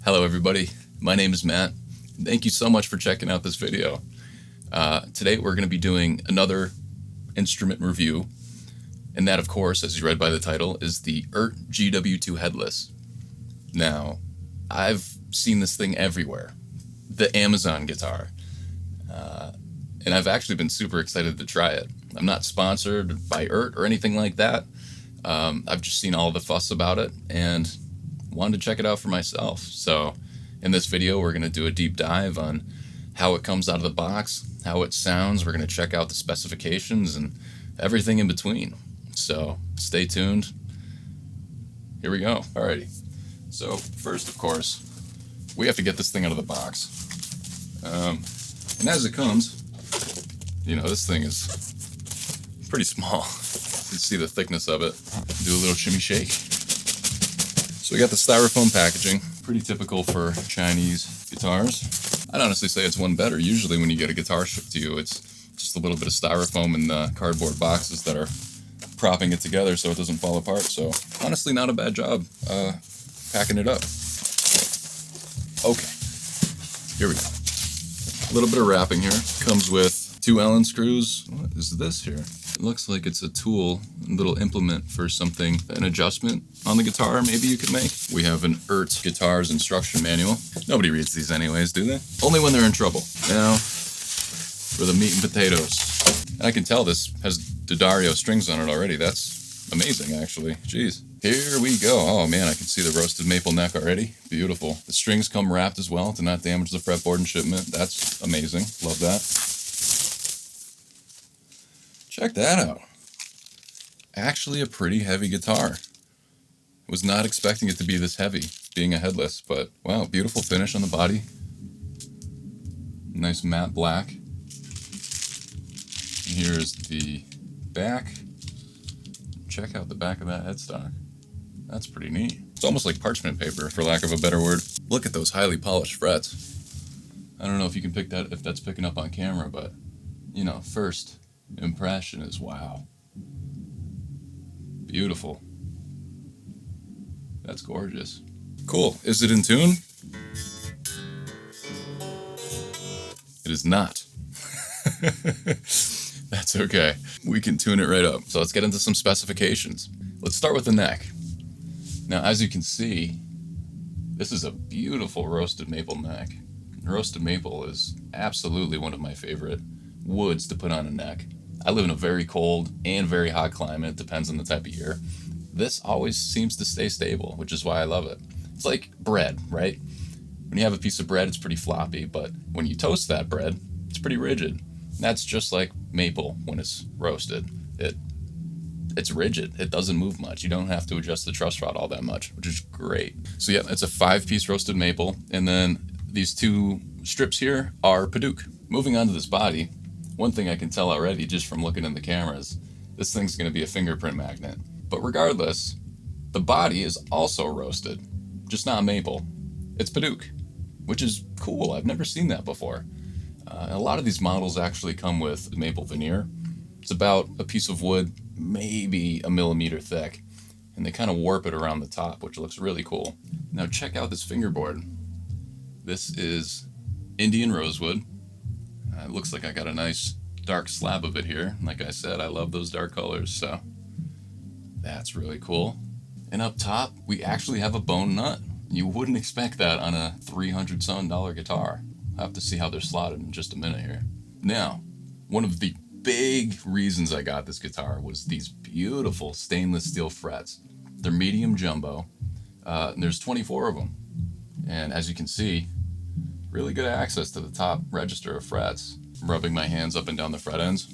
Hello everybody, my name is Matt. Thank you so much for checking out this video. Today we're going to be doing another instrument review, and that of course, as you read by the title, is the EART GW2 Headless. Now, I've seen this thing everywhere, the Amazon guitar, and I've actually been super excited to try it. I'm not sponsored by EART or anything like that. I've just seen all the fuss about it and wanted to check it out for myself. So in this video we're going to do a deep dive on how it comes out of the box, how it sounds. We're going to check out the specifications and everything in between. So stay tuned. Here we go. Alrighty. So first, of course, we have to get this thing out of the box. And as it comes, you know, this thing is pretty small. You can see the thickness of it. Do a little shimmy shake. So we got the styrofoam packaging, pretty typical for Chinese guitars. I'd honestly say it's one better. Usually when you get a guitar shipped to you, it's just a little bit of styrofoam and cardboard boxes that are propping it together so it doesn't fall apart. So honestly, not a bad job packing it up. Okay, here we go. A little bit of wrapping here. Comes with 2 Allen screws. What is this here? It looks like it's a tool, a little implement for something, an adjustment on the guitar maybe you could make. We have an EART Guitars instruction manual. Nobody reads these anyways, do they? Only when they're in trouble. Now, for the meat and potatoes. And I can tell this has D'Addario strings on it already. That's amazing, actually. Jeez. Here we go. Oh man, I can see the roasted maple neck already. Beautiful. The strings come wrapped as well to not damage the fretboard in shipment. That's amazing. Love that. Check that out. Actually a pretty heavy guitar. Was not expecting it to be this heavy, being a headless, but wow, beautiful finish on the body. Nice matte black. And here's the back. Check out the back of that headstock. That's pretty neat. It's almost like parchment paper, for lack of a better word. Look at those highly polished frets. I don't know if you can pick that, if that's picking up on camera, but you know, first impression is wow. Beautiful. That's gorgeous. Cool. Is it in tune? It is not. That's okay. We can tune it right up. So let's get into some specifications. Let's start with the neck. Now, as you can see, this is a beautiful roasted maple neck. Roasted maple is absolutely one of my favorite woods to put on a neck. I live in a very cold and very hot climate. It depends on the type of year. This always seems to stay stable, which is why I love it. It's like bread, right? When you have a piece of bread, it's pretty floppy, but when you toast that bread, it's pretty rigid. That's just like maple when it's roasted. It's rigid. It doesn't move much. You don't have to adjust the truss rod all that much, which is great. So yeah, it's a 5-piece roasted maple, and then these 2 strips here are Padauk. Moving on to this body, one thing I can tell already just from looking in the cameras, this thing's going to be a fingerprint magnet. But regardless, the body is also roasted, just not maple. It's Padauk, which is cool. I've never seen that before. A lot of these models actually come with maple veneer. It's about a piece of wood, maybe a millimeter thick, and they kind of warp it around the top, which looks really cool. Now check out this fingerboard. This is Indian rosewood. It looks like I got a nice dark slab of it here. Like I said, I love those dark colors, so that's really cool. And up top, we actually have a bone nut. You wouldn't expect that on a $300-some guitar. I'll have to see how they're slotted in just a minute here. Now, one of the big reasons I got this guitar was these beautiful stainless steel frets. They're medium jumbo, and there's 24 of them. And as you can see, really good access to the top register of frets. Rubbing my hands up and down the fret ends.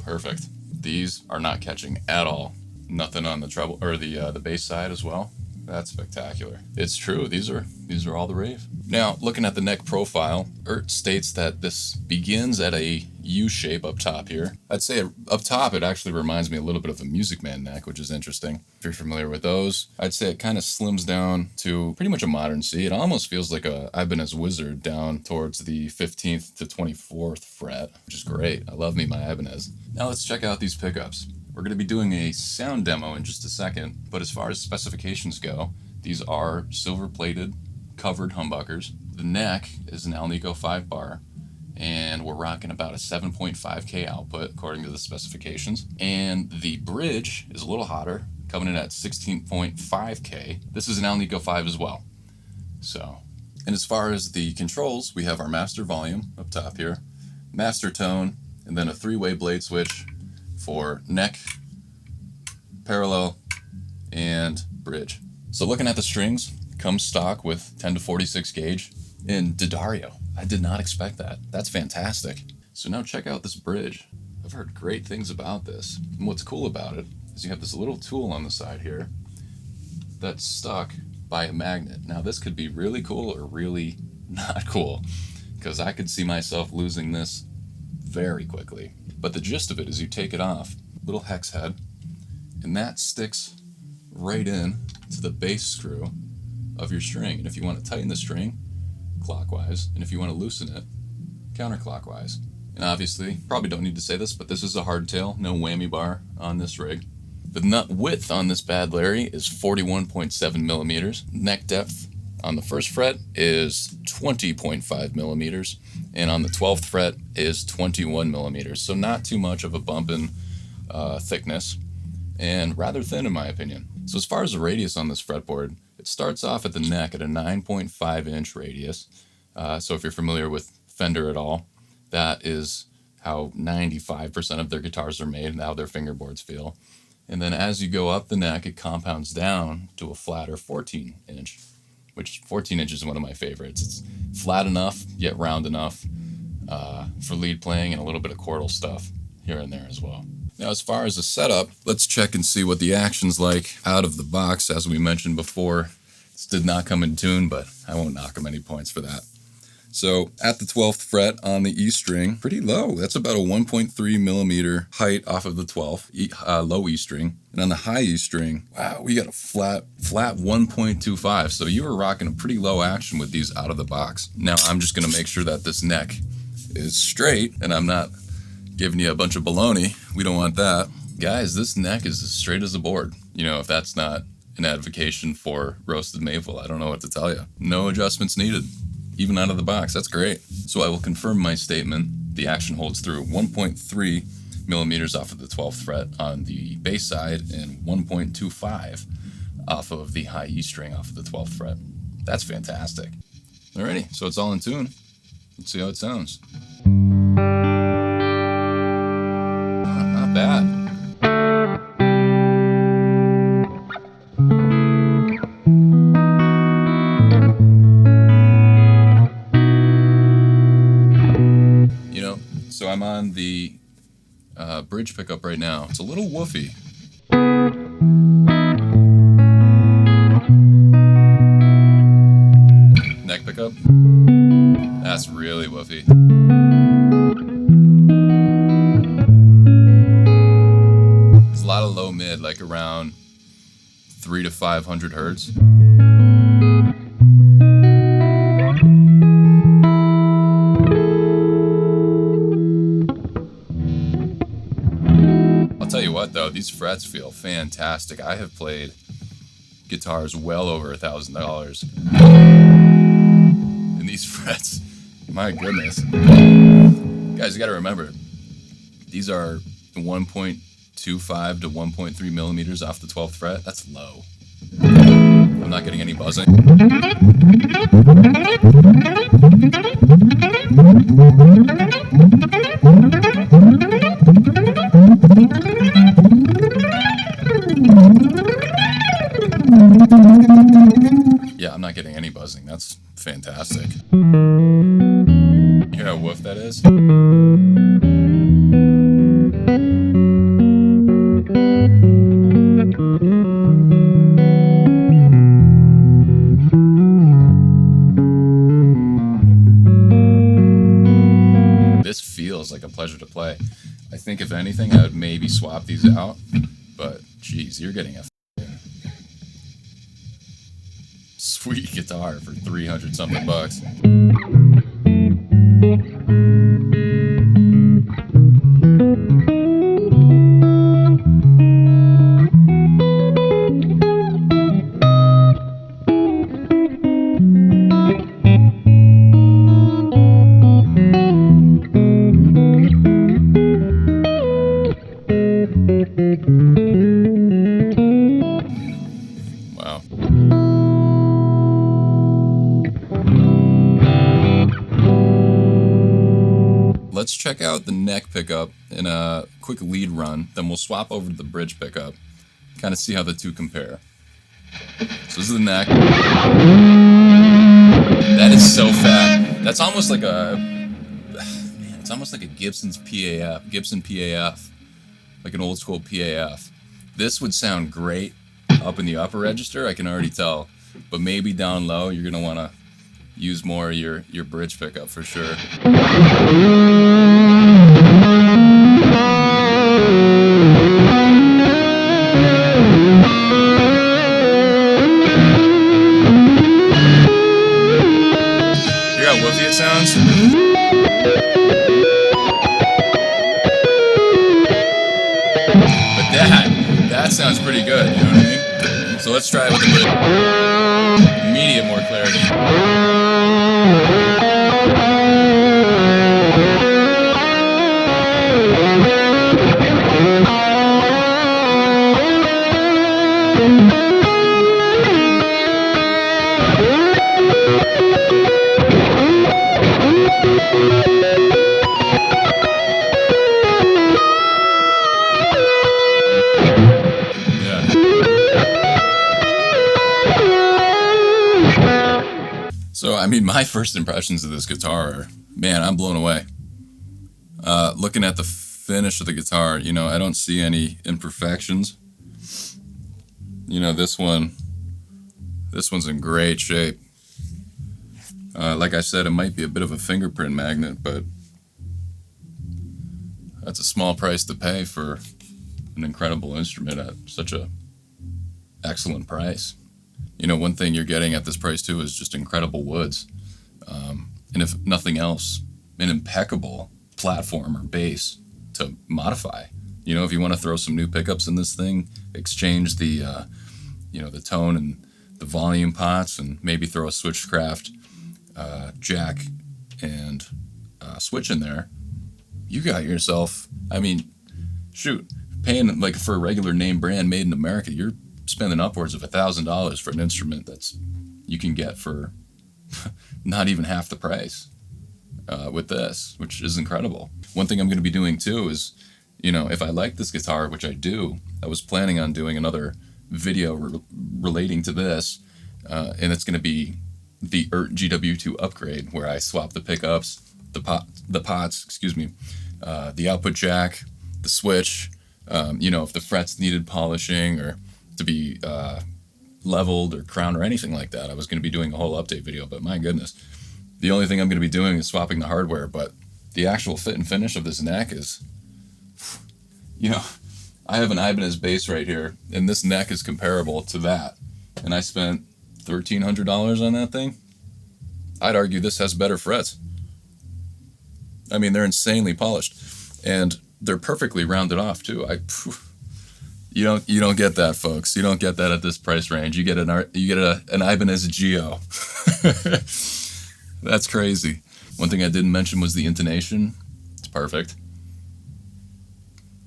Perfect. These are not catching at all. Nothing on the treble or the bass side as well. That's spectacular. It's true. These are all the rave. Now, looking at the neck profile, EART states that this begins at a U shape up top here. I'd say up top it actually reminds me a little bit of a Music Man neck, which is interesting. If you're familiar with those, I'd say it kind of slims down to pretty much a modern C. It almost feels like a Ibanez Wizard down towards the 15th to 24th fret, which is great. I love me my Ibanez. Now let's check out these pickups. We're going to be doing a sound demo in just a second, but as far as specifications go, These are silver-plated, covered humbuckers. The neck is an Alnico 5 bar, and we're rocking about a 7.5K output according to the specifications. And the bridge is a little hotter, coming in at 16.5K. This is an Alnico 5 as well. So, and as far as the controls, we have our master volume up top here, master tone, and then a 3-way blade switch for neck, parallel, and bridge. So looking at the strings, comes stock with 10 to 46 gauge in D'Addario. I did not expect that. That's fantastic. So now check out this bridge. I've heard great things about this. And what's cool about it is you have this little tool on the side here that's stuck by a magnet. Now this could be really cool or really not cool, because I could see myself losing this very quickly. But the gist of it is you take it off, little hex head, and that sticks right in to the base screw of your string. And if you want to tighten the string, clockwise, and if you want to loosen it, counterclockwise. And obviously, probably don't need to say this, but this is a hardtail, no whammy bar on this rig. The nut width on this bad Larry is 41.7 millimeters. Neck depth on the first fret is 20.5 millimeters, and on the 12th fret is 21 millimeters. So not too much of a bump in thickness, and rather thin in my opinion. So as far as the radius on this fretboard, it starts off at the neck at a 9.5 inch radius. So if you're familiar with Fender at all, that is how 95% of their guitars are made and how their fingerboards feel. And then as you go up the neck, it compounds down to a flatter 14 inch, which 14 inches is one of my favorites. It's flat enough, yet round enough for lead playing and a little bit of chordal stuff here and there as well. Now, as far as the setup, let's check and see what the action's like out of the box. As we mentioned before, this did not come in tune, but I won't knock them any points for that. So at the 12th fret on the E string, pretty low. That's about a 1.3 millimeter height off of the 12th, low E string. And on the high E string, wow, we got a flat 1.25. So you were rocking a pretty low action with these out of the box. Now I'm just gonna make sure that this neck is straight and I'm not giving you a bunch of baloney. We don't want that. Guys, this neck is as straight as a board. You know, if that's not an advocation for roasted maple, I don't know what to tell you. No adjustments needed, even out of the box. That's great. So I will confirm my statement. The action holds through 1.3 millimeters off of the 12th fret on the bass side and 1.25 off of the high E string off of the 12th fret. That's fantastic. Alrighty, so it's all in tune. Let's see how it sounds. Not bad. So I'm on the bridge pickup right now. It's a little woofy. Neck pickup. That's really woofy. There's a lot of low mid, like around 300 to 500 hertz. Tell you what though, these frets feel fantastic. I have played guitars well over $1,000 and these frets, my goodness. Guys, you gotta remember, these are 1.25 to 1.3 millimeters off the 12th fret. That's low. I'm not getting any buzzing. Yeah, I'm not getting any buzzing. That's fantastic. You hear how woof that is? This feels like a pleasure to play. I think if anything, I would maybe swap these out, but geez, you're getting a sweet guitar for 300 something bucks. let's check out the neck pickup in a quick lead run. Then we'll swap over to the bridge pickup, kind of see how the two compare. So this is the neck. That is so fat. That's almost like it's almost like a Gibson PAF, like an old school PAF. This would sound great up in the upper register, I can already tell. But maybe down low, you're gonna want to use more of your bridge pickup for sure. Hear how woofy it sounds? But that sounds pretty good, you know what I mean? So let's try it with a bit immediate more clarity. So, I mean, my first impressions of this guitar are, man, I'm blown away. Looking at the finish of the guitar, you know, I don't see any imperfections. You know, this one's in great shape. Like I said, it might be a bit of a fingerprint magnet, but that's a small price to pay for an incredible instrument at such a excellent price. You know, one thing you're getting at this price too is just incredible woods, and if nothing else, an impeccable platform or bass to modify. You know, if you want to throw some new pickups in this thing, exchange the the tone and the volume pots, and maybe throw a Switchcraft jack and switch in there, you got yourself, I mean, shoot, paying like for a regular name brand made in America, you're spending upwards of $1,000 for an instrument that's you can get for not even half the price with this, which is incredible. One thing I'm going to be doing too is, you know, if I like this guitar, which I do, I was planning on doing another video relating to this, and it's going to be the EART GW2 upgrade, where I swap the pickups, the pots, the output jack, the switch, you know, if the frets needed polishing or to be leveled or crowned or anything like that. I was going to be doing a whole update video, but my goodness, the only thing I'm going to be doing is swapping the hardware. But the actual fit and finish of this neck is, you know, I have an Ibanez bass right here, and this neck is comparable to that, and I spent $1,300 on that thing. I'd argue this has better frets. I mean, they're insanely polished, and they're perfectly rounded off too. You don't get that, folks. You don't get that at this price range. You get an Ibanez Geo. That's crazy. One thing I didn't mention was the intonation. It's perfect.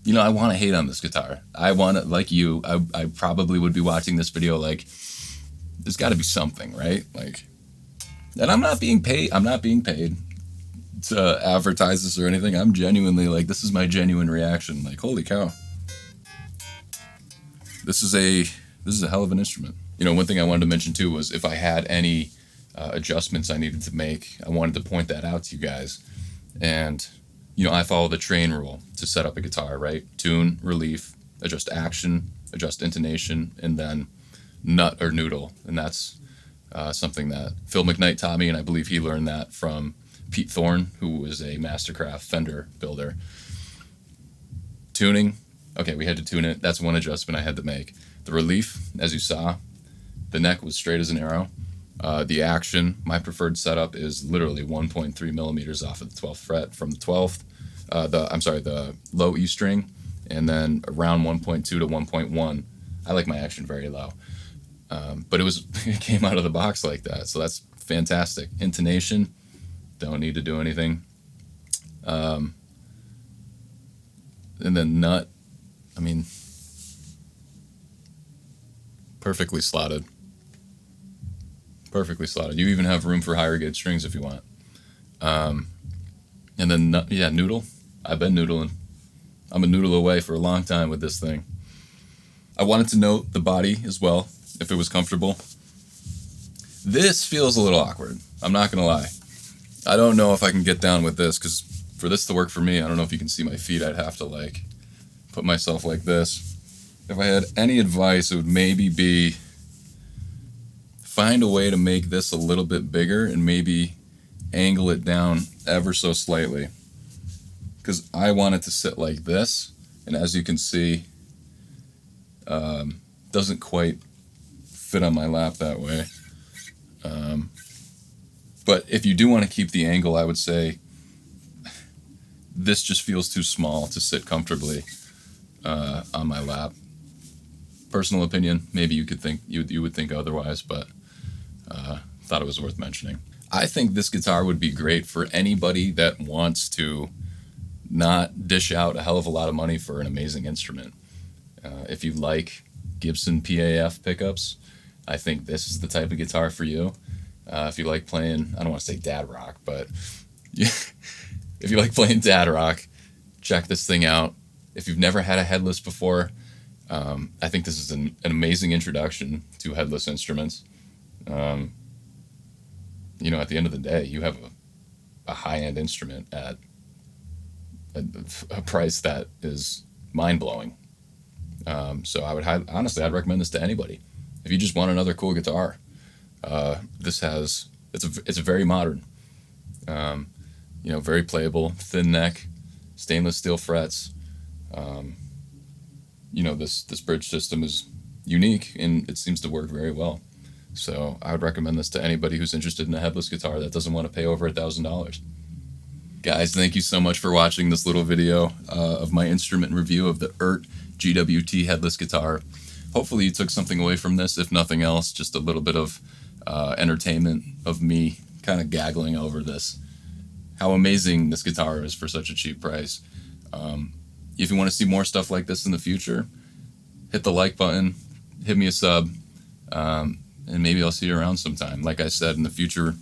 You know, I want to hate on this guitar. I want to, like you, I probably would be watching this video like, there's got to be something, right? Like, and I'm not being paid to advertise this or anything. I'm genuinely like, this is my genuine reaction. Like, holy cow. This is a hell of an instrument. You know, one thing I wanted to mention too was if I had any adjustments I needed to make, I wanted to point that out to you guys. And, you know, I follow the train rule to set up a guitar, right? Tune, relief, adjust action, adjust intonation, and then nut or noodle. And that's something that Phil McKnight taught me, and I believe he learned that from Pete Thorne, who was a Mastercraft Fender builder. Tuning. Okay, we had to tune it. That's one adjustment I had to make. The relief, as you saw, the neck was straight as an arrow. The action, my preferred setup is literally 1.3 millimeters off of the 12th fret from the 12th, the low E string, and then around 1.2 to 1.1. I like my action very low. But it came out of the box like that, so that's fantastic. Intonation, don't need to do anything. And then nut, I mean, perfectly slotted. Perfectly slotted. You even have room for higher gauge strings if you want. And then, yeah, noodle. I've been noodling. I'm a noodle away for a long time with this thing. I wanted to note the body as well, if it was comfortable. This feels a little awkward. I'm not going to lie. I don't know if I can get down with this, because for this to work for me, I don't know if you can see my feet. I'd have to like put myself like this. If I had any advice, it would maybe be find a way to make this a little bit bigger and maybe angle it down ever so slightly. Because I want it to sit like this, and as you can see, doesn't quite fit on my lap that way. But if you do want to keep the angle, I would say this just feels too small to sit comfortably on my lap. Personal opinion, maybe you could think you would think otherwise, but thought it was worth mentioning. I think this guitar would be great for anybody that wants to not dish out a hell of a lot of money for an amazing instrument. If you like Gibson PAF pickups, I think this is the type of guitar for you. If you like playing, I don't want to say dad rock, but if you like playing dad rock, check this thing out. If you've never had a headless before, I think this is an amazing introduction to headless instruments. At the end of the day, you have a high-end instrument at a price that is mind-blowing. So I would I'd recommend this to anybody. If you just want another cool guitar, it's very modern, very playable, thin neck, stainless steel frets. This bridge system is unique and it seems to work very well. So I would recommend this to anybody who's interested in a headless guitar that doesn't want to pay over $1,000. Guys, thank you so much for watching this little video of my instrument review of the EART GW2 Headless Guitar. Hopefully you took something away from this, if nothing else, just a little bit of entertainment of me kind of gaggling over this. How amazing this guitar is for such a cheap price. If you want to see more stuff like this in the future, hit the like button, hit me a sub, and maybe I'll see you around sometime. Like I said, in the future,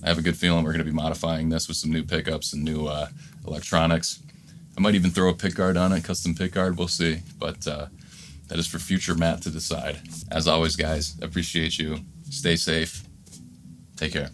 I have a good feeling we're going to be modifying this with some new pickups and new electronics. I might even throw a pickguard on it, custom pickguard, we'll see. But that is for future Matt to decide. As always, guys, appreciate you. Stay safe. Take care.